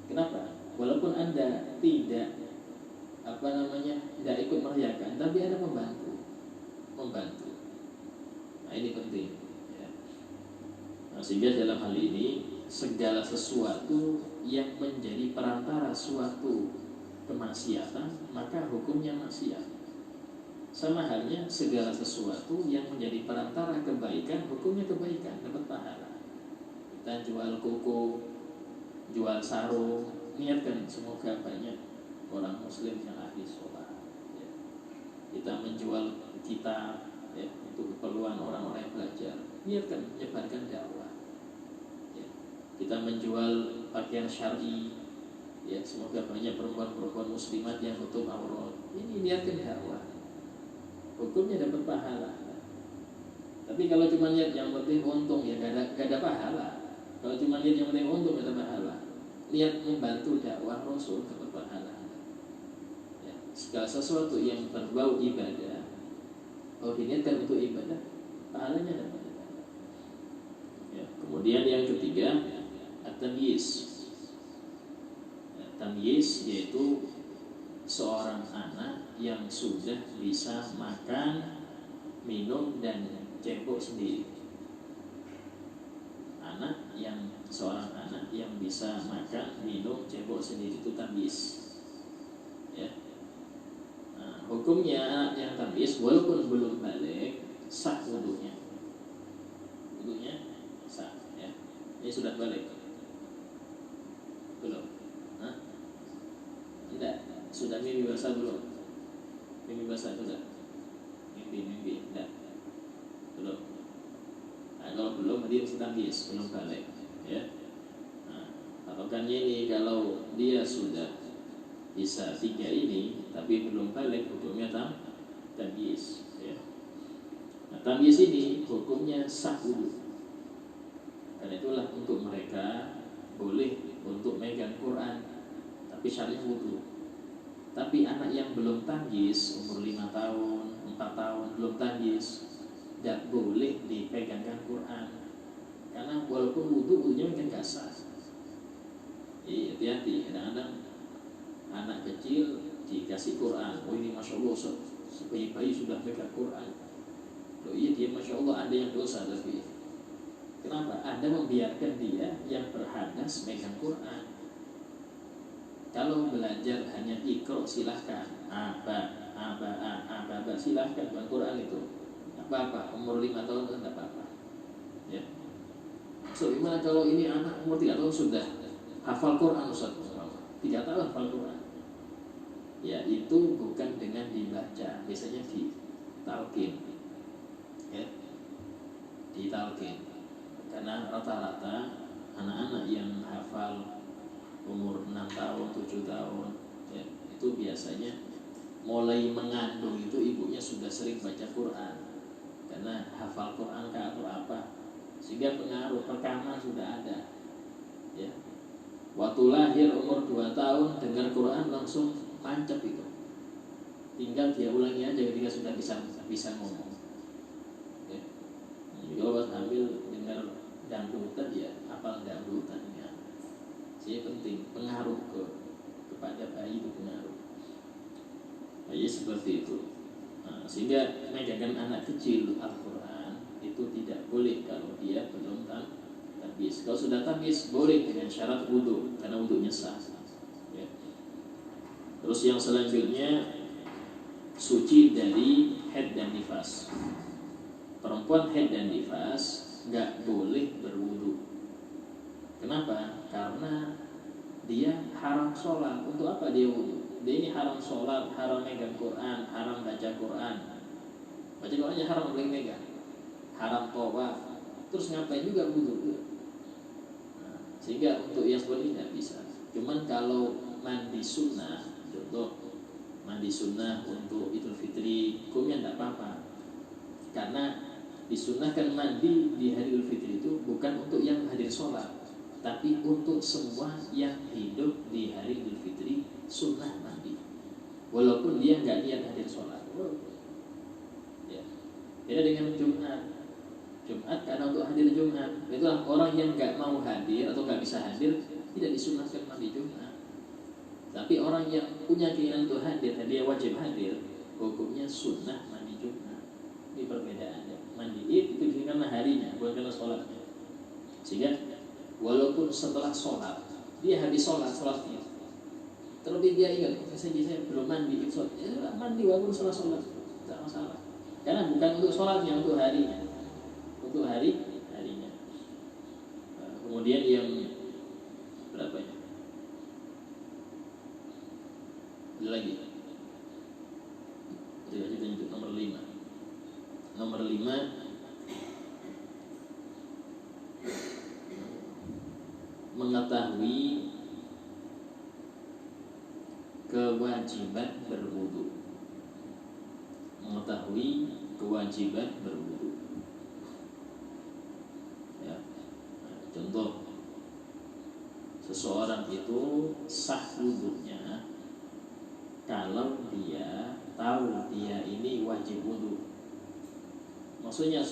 Speaker 2: Kenapa? Walaupun Anda tidak tidak ikut merayakan, tapi Anda membantu. Nah, ini penting. Ya. Nah, sehingga dalam hal ini segala sesuatu yang menjadi perantara suatu kemaksiatan, maka hukumnya maksiat. Sama halnya segala sesuatu yang menjadi perantara kebaikan, hukumnya kebaikan, dapat pahala. Kita jual koko, jual sarung, niatkan semoga banyak orang muslim yang ahli sholat. Ya. Kita menjual kitab ya, untuk keperluan orang-orang yang belajar, niatkan menyebarkan dakwah. Ya. Kita menjual pakaian syar'i, ya, semoga banyak perempuan-perempuan muslimat yang tutup aurat. Ini niatkan dakwah, hukumnya dapat pahala. Tapi kalau cuma niat yang penting untung, ya gak ada pahala. Kalau cuma niat yang penting untung, gak ada pahala. Niat membantu dakwah Rasul dapat pahala. Ya, segala sesuatu yang berbau ibadah, kalau diniatkan untuk ibadah, pahalanya dapat. Ya, kemudian yang ketiga, at-tamyiz. Ya, tamyiz yaitu seorang anak yang sudah bisa makan, minum, dan cebok sendiri. Seorang anak yang bisa makan, minum, cebok sendiri itu tamyiz. Ya. Nah, hukumnya anak yang tamyiz walaupun belum balik sah wudunya. Wudunya sah. Ya. Ini sudah balik. Belum? Hah? Tidak. Sudah mimpi basah belum? Mimpi basah sudah? Mimpi, tidak. Belum. Nah, kalau belum dia mesti tamyiz, belum balik. Ya. Nah, patokannya ini kalau dia sudah bisa 3 ini tapi belum balik, hukumnya tamyiz. Ya. Nah, tamyiz ini hukumnya sah wudu. Karena itulah untuk mereka boleh untuk megang Quran, tapi syaratnya wudu. Tapi anak yang belum tamyiz, umur 5 tahun, 4 tahun belum tamyiz, tidak boleh dipegangkan Quran, karena walaupun wudunya mungkin gak sah. Jadi hati-hati, kadang-kadang anak kecil dikasih Quran, oh ini Masya Allah sebayi-bayi sudah pegang Quran. Loh iya, dia Masya Allah ada yang dosa, tapi kenapa? Anda membiarkan dia yang berhadas megang Quran. Kalau belajar hanya ikro silahkan, aba silahkan, bukan Quran itu apa-apa, umur 5 tahun itu tidak apa-apa ya. So gimana kalau ini anak umur 3 tahun sudah hafal Quran, Ustaz, 3 tahun hafal Quran? Ya itu bukan dengan dibaca, biasanya ditalkin ya, ditalkin. Karena rata-rata anak-anak yang hafal umur 6 tahun, 7 tahun ya, itu biasanya mulai mengandung itu ibunya sudah sering baca Quran, karena hafal Quran atau apa, sehingga pengaruh rekaman sudah ada ya. Waktu lahir umur 2 tahun dengar Quran langsung tancap itu, tinggal dia ulangi aja ketika sudah bisa ngomong ya. Jadi kalau pas hamil dengar dangdutan ya hafal dangdutan ya. Jadi penting, pengaruh kepada bayi itu pengaruh. Bayi seperti itu. Nah, sehingga megangkan anak kecil Al-Quran itu tidak boleh kalau dia belum tabiz. Kalau sudah tabiz boleh dengan syarat wudu, karena wudunya sah ya. Terus yang selanjutnya suci dari haid dan nifas. Perempuan haid dan nifas nggak boleh berwudu. Kenapa? Karena dia haram sholat. Untuk apa dia wudu? Dia ini haram sholat, haram megang Quran, haram baca Quran. Baca Quran aja haram boleh megang, haram tawaf. Terus ngapain juga wudu? Nah, sehingga untuk yang seperti ini tidak bisa. Cuman kalau mandi sunnah, contoh mandi sunnah untuk Idul Fitri, hukumnya tidak apa-apa. Karena disunnahkan mandi di hari Idul Fitri itu bukan untuk yang hadir sholat, tapi untuk semua yang hidup di hari Idul Fitri sunnah mandi, walaupun dia nggak niat hadir sholat ya. Beda dengan Jumat karena untuk hadir Jumat, itulah orang yang nggak mau hadir atau nggak bisa hadir tidak disunnahkan mandi Jumat. Tapi orang yang punya keinginan untuk hadir dan dia wajib hadir, hukumnya sunnah mandi Jumat. Ini perbedaannya. Mandi Id itu karena harinya, bukan karena sholatnya. Sehingga walaupun setelah sholat dia habis sholat Id, terlebih dia ingat saya belum mandi Id, ya mandi walaupun setelah sholat tidak masalah, karena bukan untuk sholatnya, untuk harinya, untuk harinya. Nah, kemudian yang berapa ya? Ada lagi. Kita lanjut nomor 5. Nomor 5, mengetahui kewajiban berwudu. Mengetahui kewajiban berwudu ya. Nah, contoh, seseorang itu sah wudunya kalau dia tahu dia ini wajib wudu. Maksudnya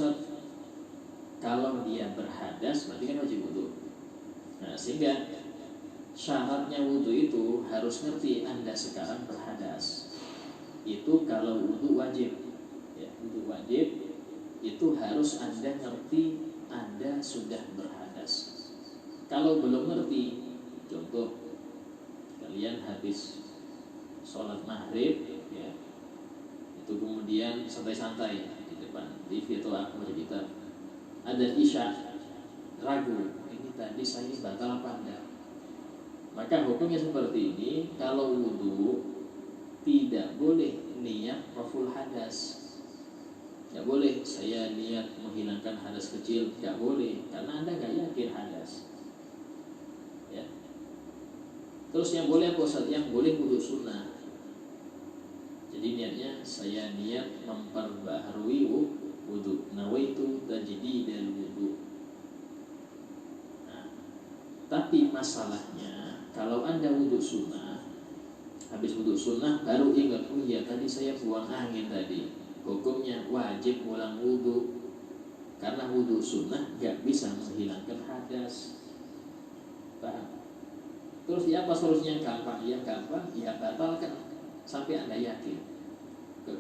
Speaker 2: kalau dia berhadas berarti kan wajib wudu. Nah, sehingga syaratnya wudu itu harus ngerti Anda sekarang berhadas. Itu kalau wudu wajib ya, wudu wajib itu harus Anda ngerti Anda sudah berhadas. Kalau belum ngerti, contoh kalian habis sholat maghrib ya, itu kemudian santai-santai di depan TV atau apa baca kitab, ada isya, ragu ini tadi saya batal apa enggak, maka hukumnya seperti ini. Kalau wudu tidak boleh niat raful hadas, tidak boleh saya niat menghilangkan hadas kecil, tidak boleh, karena Anda nggak yakin hadas ya. Terus yang boleh apa Ustaz? Yang boleh wudu sunnah. Jadi niatnya saya niat memperbaharui wudu, nawaitu tajdidal wudu. Nah, tapi masalahnya kalau Anda wudu sunnah, habis wudu sunnah baru ingat, oh iya tadi saya buang angin tadi, hukumnya wajib ulang wudu. Karena wudhu sunnah gak bisa menghilangkan hadas. Paham? Terus ya apa solusinya yang gampang? Yang gampang ya batalkan sampai Anda yakin. Ke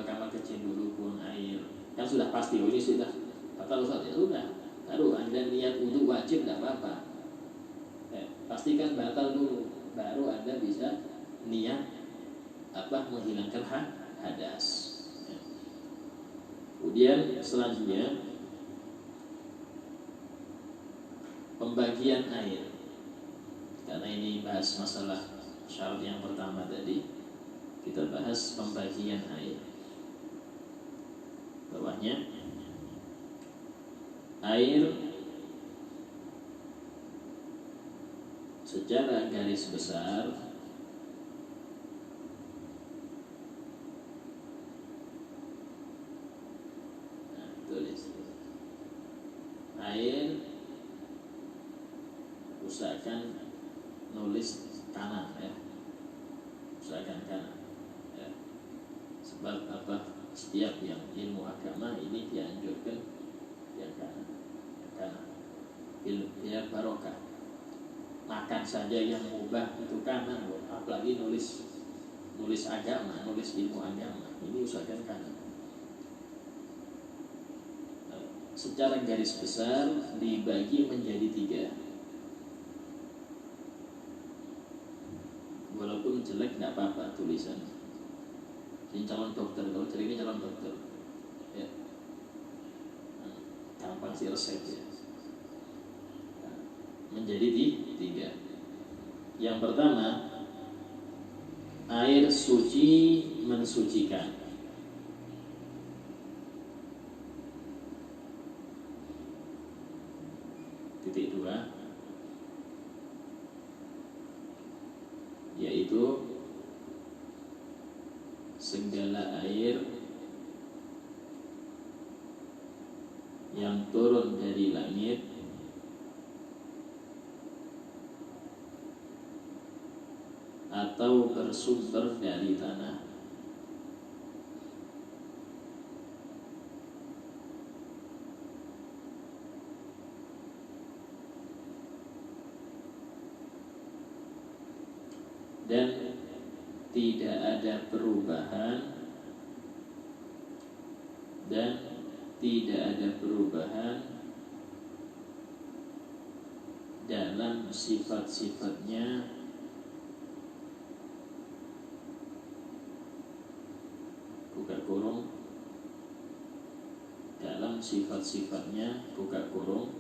Speaker 2: kamar kecil dulu, buang air. Kan sudah pasti, ini sudah batal Ustaz, ya sudah. Baru Anda niat wudhu wajib tidak apa-apa. Pastikan batal dulu, baru Anda bisa niat menghilangkan hadas. Kemudian selanjutnya pembagian air. Karena ini bahas masalah syarat yang pertama tadi, kita bahas pembagian air. Bawahnya air secara garis besar tulis air, usahakan nulis kanan ya, usahakan kanan ya. Sebab setiap yang ilmu agama ini dianjurkan yang kanan, biar barokah. Makan saja yang mubah itu kanan, apalagi nulis agama, nulis ilmu agama, ini usahakan kanan. Secara garis besar dibagi menjadi 3. Walaupun jelek tidak apa-apa tulisan. Ini calon dokter, kalau jelek ini calon dokter ya. Gampang sih resep ya. Menjadi 3. Yang pertama, air suci mensucikan. Titik 2, yaitu segala air yang turun dari langit atau bersumber dari tanah. Dan tidak ada perubahan dalam sifat-sifatnya buka kurung, dalam sifat-sifatnya buka kurung,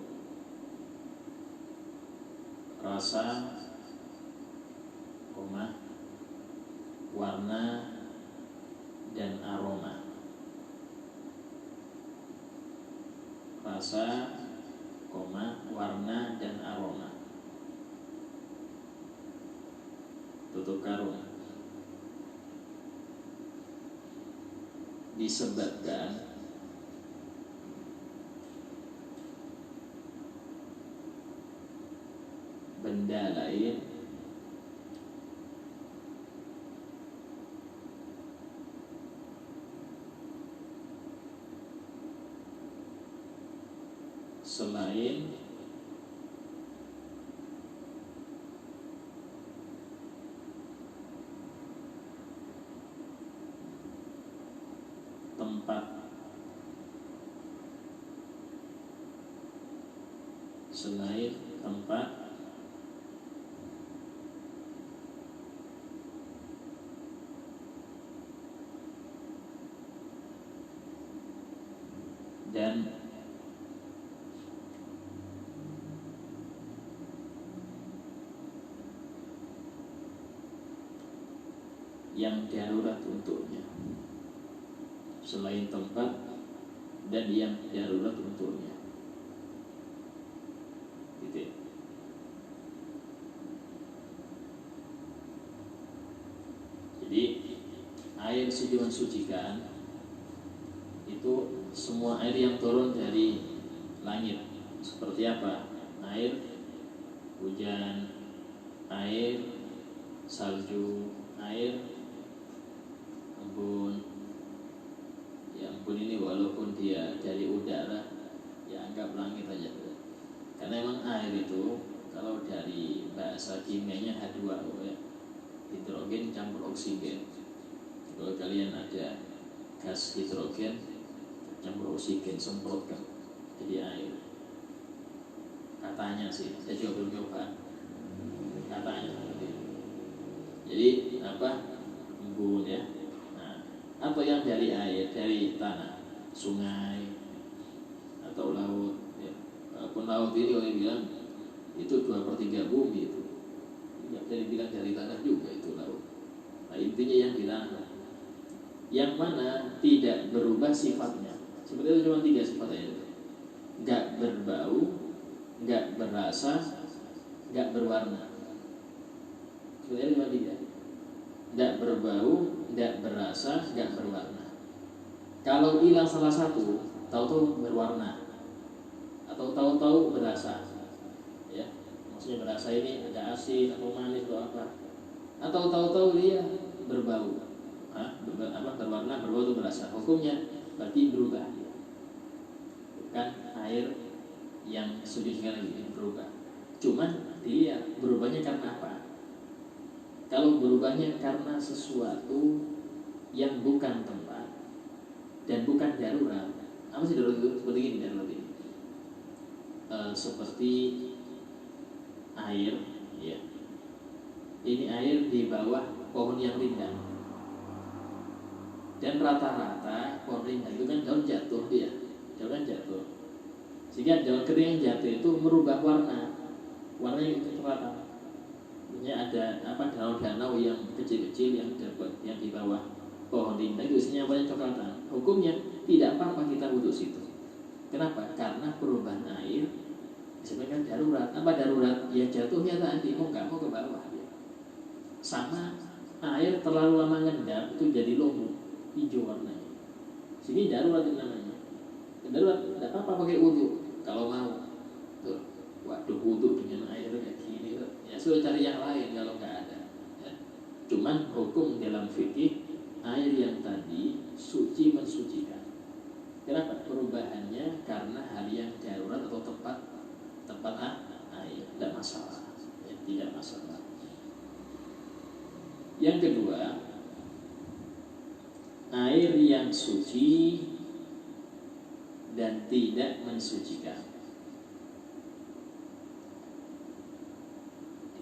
Speaker 2: rasa, warna dan aroma. Rasa, warna dan aroma. Tutup karung. Disebabkan benda lain selain tempat, dan yang darurat untuknya. Selain tempat dan yang darurat untuknya. Gitu. Jadi air suci mensucikan itu semua air yang turun dari langit. Seperti apa? Air hujan, air salju, air embun, yang pun ini walaupun dia dari udara, ya anggap langit aja. Karena emang air itu kalau dari bahasa kimianya H2O ya, hidrogen campur oksigen. Kalau kalian ada gas hidrogen campur oksigen semprotkan jadi air. Katanya sih, saya juga belum coba. Katanya seperti itu. Jadi embun ya. Nah, atau yang dari air, dari tanah, sungai atau laut. Ya. Walaupun laut ini orang bilang itu 2/3 bumi itu. Nggak bisa dibilang dari tanah juga itu laut. Nah, intinya yang di tanah. Yang mana tidak berubah sifatnya. Sebenarnya cuma 3 sifat aja. Nggak berbau, nggak berasa, nggak berwarna. Sebenarnya cuma 3. Nggak berbau, nggak berasa, nggak berwarna. Kalau hilang salah satu, tahu-tahu berwarna atau tahu-tahu berasa. Ya, maksudnya berasa ini ada asin atau manis atau apa. Atau tahu-tahu dia berbau. Berwarna, berbau itu berasa. Hukumnya berarti berubah. Bukan air yang suci sekali lagi berubah. Cuman dilihat berubahnya karena apa? Kalau berubahnya karena sesuatu yang bukan tempat dan bukan darurat, apa sih darurat itu? Seperti ini darurat ini. Seperti air, ya. Ini air di bawah pohon yang rindang. Dan rata-rata pohon rindang itu kan daun jatuh dia, daun kan jatuh. Sehingga daun kering yang jatuh itu merubah warnanya kecoklatan. Maksudnya ada danau-danau yang kecil-kecil yang di bawah pohon rindang itu isinya banyak coklatan. Hukumnya tidak apa-apa kita wudhu situ. Kenapa? Karena perubahan air disebutkan darurat. Apa darurat? Ya jatuhnya tadi mau nggak mau ke bawah. Sama air terlalu lama ngendap itu jadi lombok hijau warnanya. Sini darurat itu namanya. Darurat tidak apa-apa pakai wudhu kalau mau. Tuh, waduh wudhu dengan air kayak gini. Ya sudah cari yang lain kalau nggak ada. Ya. Cuman hukum dalam fikih air yang tadi suci mensucikan. Kenapa? Perubahannya karena hal yang darurat atau tempat air, tidak masalah. Ya, tidak masalah. Yang kedua, air yang suci dan tidak mensucikan.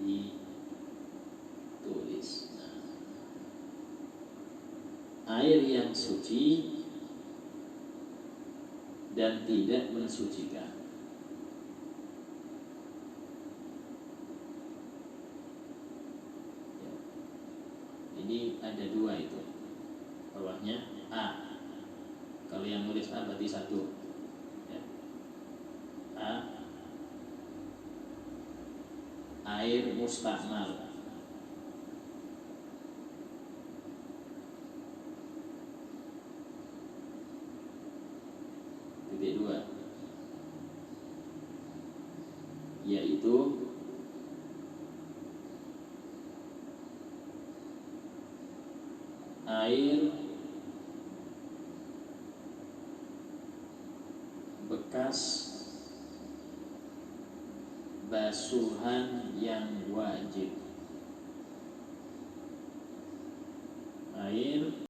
Speaker 2: Ditulis. Air yang suci dan tidak mensucikan. Ya. Ini ada 2 itu. Bawahnya A. Kalau yang nulis A berarti 1. Ya. A. Air mustakmal. Titik 2, yaitu air bekas basuhan yang wajib.